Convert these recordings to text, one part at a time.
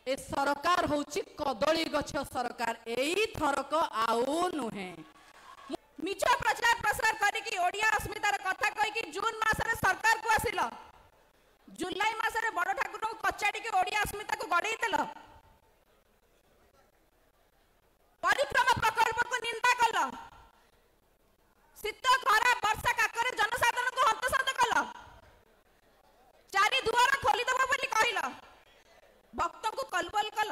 ए सरकार होची कदली गछ सरकार एई थरक आउ नुहे मिछ प्रचार प्रसार करिकी ओडिया अस्मितार कथा कहि कि जून मासरे सरकार को आसिल जुलाई मासरे बड़ ठाकुर को कचाड़ी के ओडिया अस्मिता को गड़े देल परिक्रमा प्रकल्प को निंदा कल शीत खरा वर्षा काकर जनसाधारण को हंतसंत कल चारि दुआर खोलीदेव बोली कहल भक्त को कलबल कल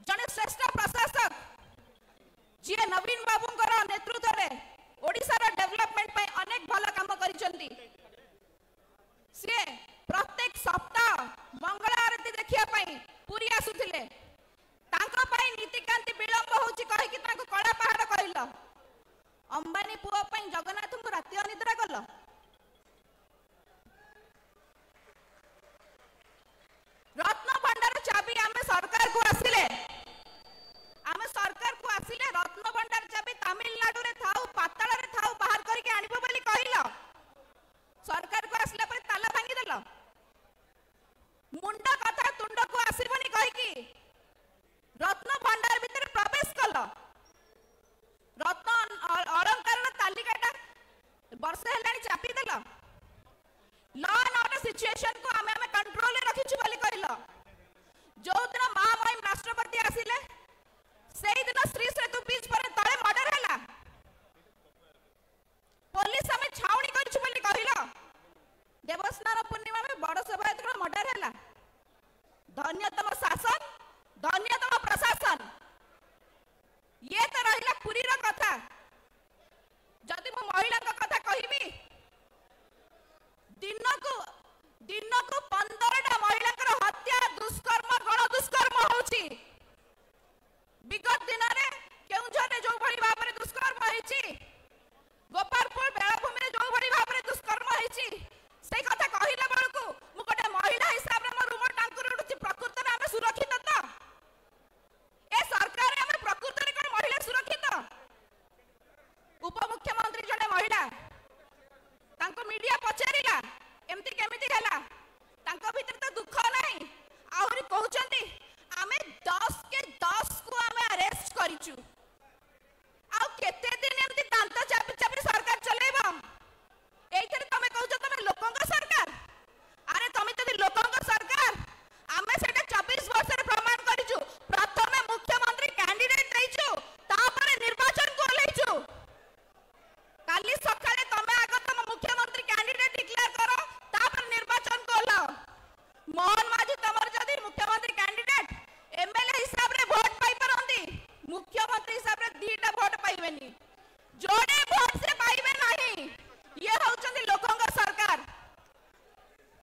जने श्रेष्ठ प्रशासक जी नवीन बाबूंकर नेतृत्व में ओडिशा रा डेवलपमेंट पे अनेक भल काम करिसंती से प्रत्येक सप्ताह मंगल आरती देखिया पई पूरी आसुथिले तांको पई नीतिकांति विलंब होची कहि कि तांको कळा पहाड़ कहल अंबानी पुआ पई जगन्नाथ को राति अनिद्रा कल रत्न भंडार चाबी आमे सरकार को आसिले रत्न भंडार चाबी तमिलनाडु रे थाउ पाताल रे थाउ बाहर करके आनिबो बोली कहिलो सरकार को आसला पर ताला भांगी देलो मुंडा कथा तुंड को आसीबनी कहि कि रत्न भंडार भीतर प्रवेश कलो रत्न अलंकार तालिकाटा वर्ष हेलानी चापी देलो लॉ एंड ऑर्डर सिचुएशन को हमें कंट्रोल रे रखिछु बोली कहिलो जो दिन महामहिम राष्ट्रपति आसिले सेही दिन श्री सेतु बीच पर तळे मर्डर हैला पुलिस हमें छावनी करछु बोली कहिलो देवस्नान पूर्णिमा में बड़ सभायत्र मर्डर हैला धन्यतम शासन धन्यतम प्रशासन ये तो रहिला पुरी रो कथा जदि मो महिला का कथा कहिबी दिन को 15टा महिला हत्या दुष्कर्म गण दुष्कर्म होची विगत दिन रे केउझरे जो भली भाव रे दुष्कर्म होईची गोपालपुर बेलाभूमि रे जो भली भाव रे दुष्कर्म होईची से कथा कहिला बळकू मु गोटे महिला हिसाब रे मोर रुम टांकुर उठुची प्रकृति रे हम सुरक्षित त ए सरकार हम प्रकृति रे कोन महिला सुरक्षित उपमुख्यमंत्री जने महिला तांको मीडिया पचारिला एमती केमिति हैला तांको भीतर तो दुख नाही आहुरी कहउचंती आमे 10 के 10 को आमे अरेस्ट करिचु आ केते दिन एमती दांत चापी चापी सरकार चलेबा एइथरे तमे कहउछ तमे लोकंग सरकार अरे तमे तदी लोकंग सरकार आमे सेटा 24 वर्ष रे प्रमाण करिचु प्रथमे मुख्यमंत्री कैंडिडेट रहिचु तापरे निर्वाचन को लेइचु काली सकाळे तमे आगो तम मुख्यमंत्री कैंडिडेट डिक्लेयर करो तापर निर्वाचन को लो मोहन माझी तमर जदी मुख्यमंत्री कैंडिडेट एमएलए हिसाब रे वोट पाई परंती मुख्यमंत्री हिसाब रे 2टा वोट पाइबेनी जोड़े